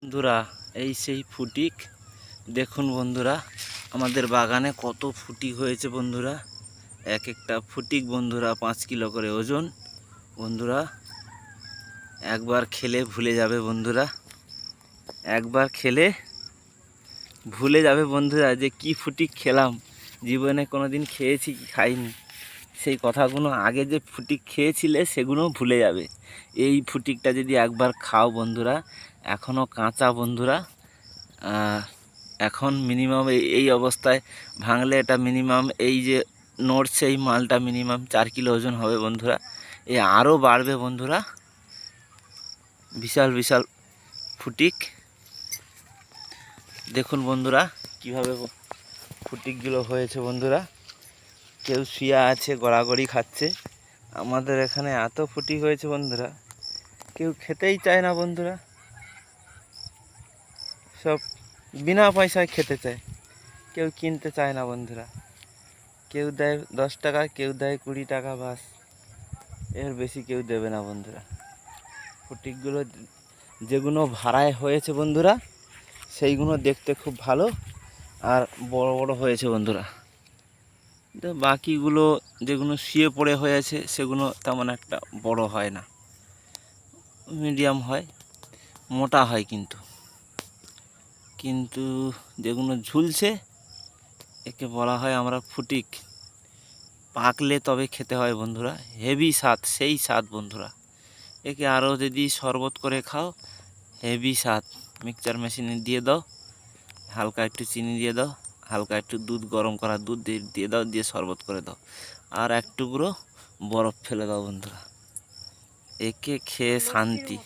বন্ধুরা, এই সেই ফুটিক। দেখুন বন্ধুরা, আমাদের বাগানে কত ফুটিক হয়েছে বন্ধুরা। এক একটা ফুটিক বন্ধুরা 5 কিলো করে ওজন। বন্ধুরা একবার খেলে ভুলে যাবে বন্ধুরা, একবার খেলে ভুলে যাবে বন্ধুরা যে কি ফুটিক খেলাম। জীবনে কোনো দিন খেয়েছি কি খাইনি, সেই কথাগুলো আগে যে ফুটিক খেয়েছিলে সেগুলো ভুলে যাবে। এই ফুটিকটা যদি একবার খাও বন্ধুরা, এখনও কাঁচা বন্ধুরা, এখন মিনিমাম এই অবস্থায় ভাঙলে এটা মিনিমাম এই যে নড়ছে এই মালটা মিনিমাম 4 কিলো ওজন হবে বন্ধুরা। আরও বাড়বে বন্ধুরা, বিশাল বিশাল ফুটিক। দেখুন বন্ধুরা কিভাবে ফুটিকগুলো হয়েছে বন্ধুরা। কেউ শুয়ে আছে, গড়াগড়ি খাচ্ছে। আমাদের এখানে এত ফুটিক হয়েছে বন্ধুরা, কেউ খেতেই চায় না বন্ধুরা। সব বিনা পয়সায় খেতে চায়, কেউ কিনতে চায় না বন্ধুরা। কেউ দেয় 10 টাকা, কেউ দেয় 20 টাকা, বাস, এর বেশি কেউ দেবে না বন্ধুরা। ফুটিকগুলো যেগুলো ভাড়ায় হয়েছে বন্ধুরা, সেইগুলো দেখতে খুব ভালো আর বড় বড় হয়েছে বন্ধুরা। তো বাকিগুলো যেগুলো শুয়ে পড়ে হয়েছে সেগুলো তেমন একটা বড় হয় না, মিডিয়াম হয়, মোটা হয়। কিন্তু কিন্তু যেগুলো ঝুলছে একে বলা হয় আমরা ফুটিক। পাকলে তবে খেতে হয় বন্ধুরা, হেভি স্বাদ, সেই স্বাদ বন্ধুরা। একে আরও যদি শরবত করে খাও, হেভি স্বাদ। মিক্সচার মেশিনে দিয়ে দাও, হালকা একটু চিনি দিয়ে দাও, হালকা একটু দুধ, গরম করা দুধ দিয়ে দাও, দিয়ে শরবত করে দাও, আর এক টুকরো বরফ ফেলে দাও বন্ধুরা। একে খেয়ে শান্তি।